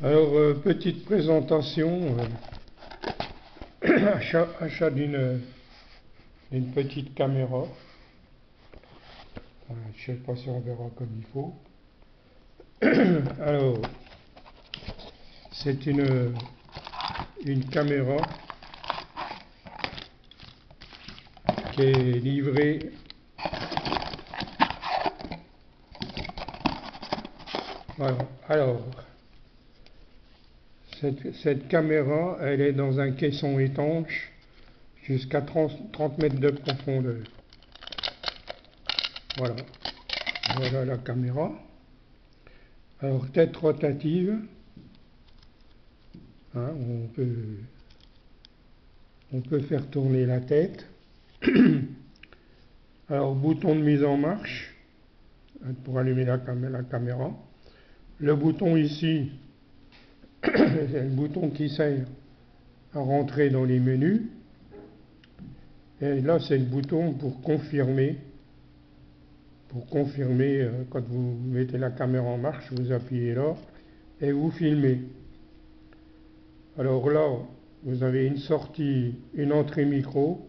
Alors, petite présentation, achat d'une petite caméra. Je ne sais pas si on verra comme il faut. Alors, c'est une caméra qui est livrée. Voilà. Alors, cette caméra, elle est dans un caisson étanche jusqu'à 30 mètres de profondeur. Voilà. Voilà la caméra. Alors, tête rotative. Hein, on peut faire tourner la tête. Alors, bouton de mise en marche pour allumer la caméra. Le bouton ici, c'est le bouton qui sert à rentrer dans les menus. Et là, c'est le bouton pour confirmer. Quand vous mettez la caméra en marche, vous appuyez là et vous filmez. Alors là, vous avez une sortie, une entrée micro,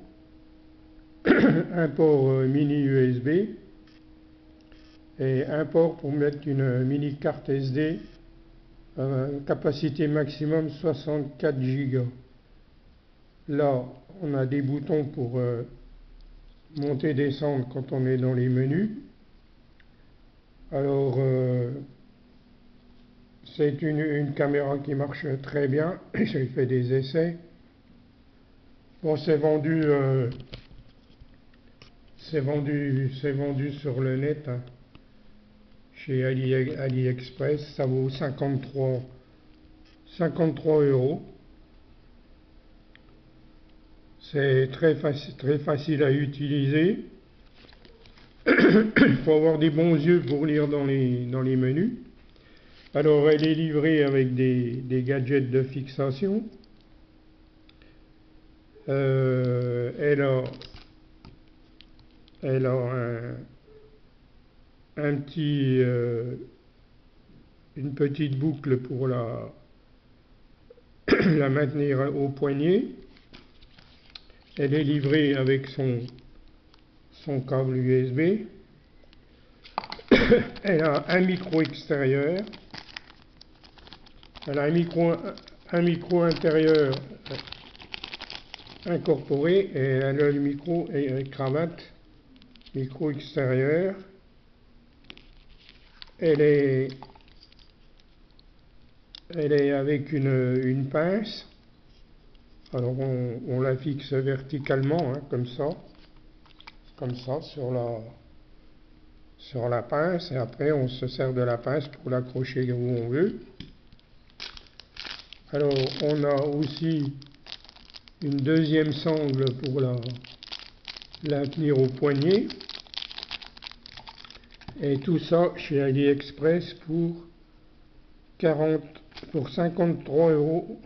un port mini USB et un port pour mettre une mini carte SD, capacité maximum 64 Go. Là, on a des boutons pour monter et descendre quand on est dans les menus. Alors, c'est une caméra qui marche très bien. J'ai fait des essais. Bon, c'est vendu sur le net, hein, chez AliExpress. Ça vaut 53 €. C'est très facile à utiliser. Il faut avoir des bons yeux pour lire dans les menus. Alors, elle est livrée avec des gadgets de fixation. Elle a une petite boucle pour la maintenir au poignet. Elle est livrée avec son câble USB. Elle a un micro extérieur. Elle a un micro intérieur incorporé et elle a le micro et cravate, micro extérieur. Elle est avec une pince. Alors on la fixe verticalement, hein, comme ça sur la pince, et après on se sert de la pince pour l'accrocher où on veut. Alors on a aussi une deuxième sangle pour la tenir au poignet, et tout ça chez AliExpress pour 53 €.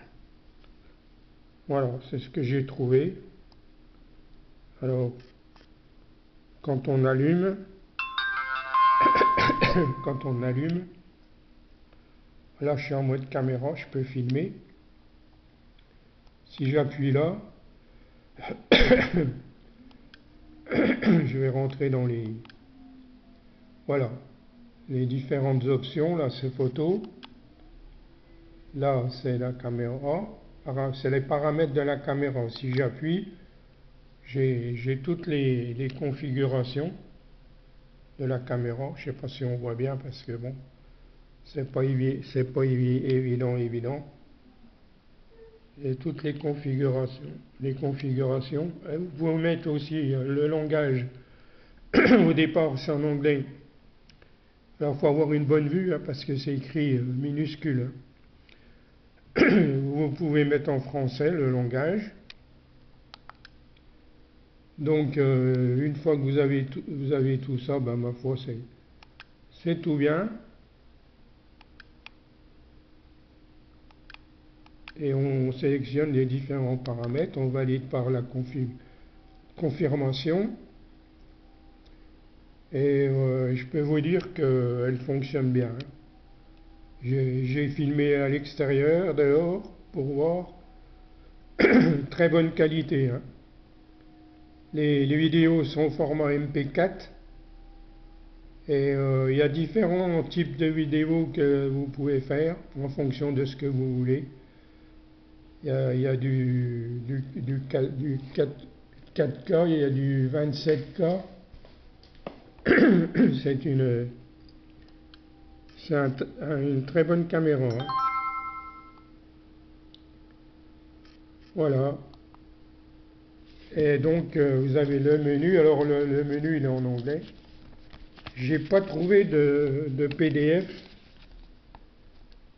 Voilà, c'est ce que j'ai trouvé. Alors, quand on allume, là je suis en mode caméra, je peux filmer. Si j'appuie là, je vais rentrer dans les différentes options. Là, c'est photo. Là, c'est la caméra. C'est les paramètres de la caméra. Si j'appuie, j'ai toutes les configurations de la caméra. Je ne sais pas si on voit bien parce que bon, c'est pas évident. Et toutes les configurations. Vous pouvez mettre aussi le langage. Au départ, c'est en anglais. Alors, il faut avoir une bonne vue, hein, parce que c'est écrit minuscule. Vous pouvez mettre en français le langage. Donc, une fois que vous avez tout ça, ben, ma foi, c'est tout bien. Et on sélectionne les différents paramètres. On valide par la confirmation. Et je peux vous dire qu'elle fonctionne bien, hein. J'ai filmé à l'extérieur, dehors, pour voir. Très bonne qualité, hein. Les vidéos sont au format MP4 et il y a différents types de vidéos que vous pouvez faire en fonction de ce que vous voulez. Il y a du 4K, il y a du 27K. Une très bonne caméra, hein. Voilà. Et donc vous avez le menu. Alors le menu il est en anglais. J'ai pas trouvé de PDF.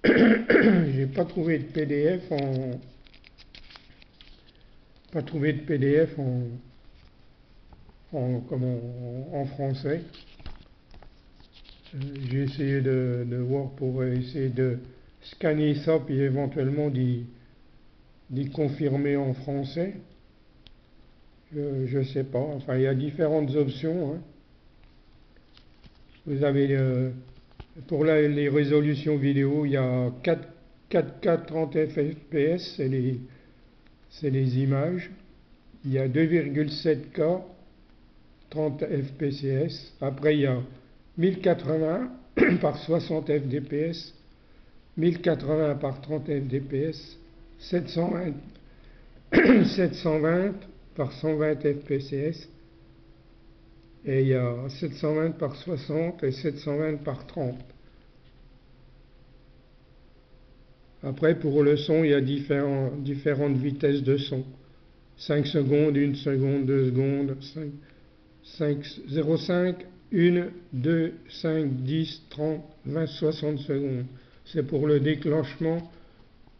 J'ai pas trouvé de PDF en français. J'ai essayé de voir pour essayer de scanner ça puis éventuellement d'y confirmer en français. Je sais pas. Enfin, il y a différentes options, hein. Vous avez pour les résolutions vidéo, il y a 4K 30 fps, c'est les images. Il y a 2,7K 30 fps. Après, il y a 1080 par 60 fps, 1080 par 30 fps, 720 par 120 fps, et il y a 720 par 60 et 720 par 30. Après, pour le son, il y a différentes vitesses de son. 5 secondes, 1 seconde, 2 secondes, 0,5, 1, 2, 5, 10, 30, 20, 60 secondes. C'est pour le déclenchement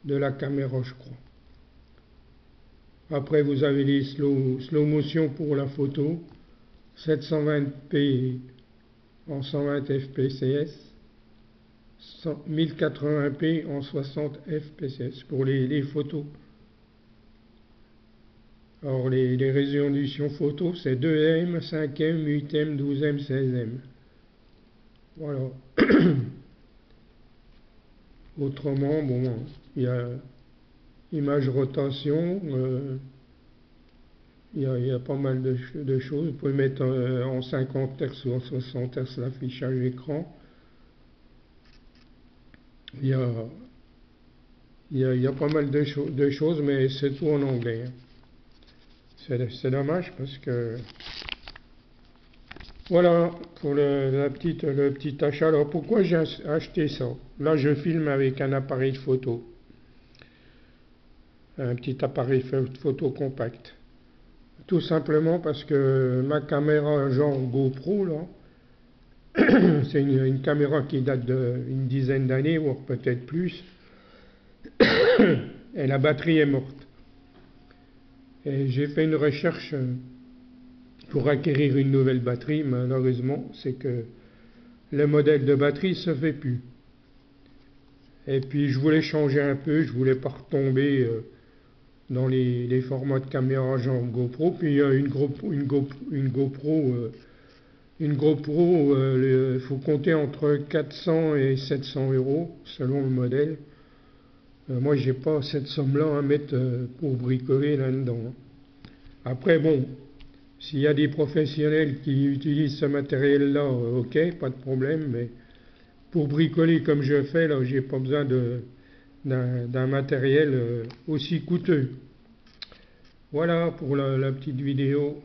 de la caméra, je crois. Après, vous avez les slow motion pour la photo. 720p en 120 fps, 1080p en 60 fps pour les photos. Alors les résolutions photos, c'est 2M, 5M, 8M, 12M, 16M. Voilà. Autrement, bon, il y a image rotation, il y a pas mal de choses. Vous pouvez mettre en 50 Hz ou en 60 Hz l'affichage écran. Il y a pas mal de choses, mais c'est tout en anglais, hein. C'est dommage parce que... Voilà pour le petit achat. Alors pourquoi j'ai acheté ça? Là je filme avec un appareil photo. Un petit appareil photo compact. Tout simplement parce que ma caméra genre GoPro, là, c'est une caméra qui date d'une dizaine d'années, voire peut-être plus, et la batterie est morte. Et j'ai fait une recherche pour acquérir une nouvelle batterie. Malheureusement, c'est que le modèle de batterie se fait plus. Et puis je voulais changer un peu, je voulais pas retomber dans les formats de caméra genre GoPro. Puis une GoPro, il faut compter entre 400 et 700 euros selon le modèle. Moi, j'ai pas cette somme-là à mettre pour bricoler là-dedans. Après, bon, s'il y a des professionnels qui utilisent ce matériel-là, ok, pas de problème, mais pour bricoler comme je fais, là, j'ai pas besoin d'un matériel aussi coûteux. Voilà pour la petite vidéo.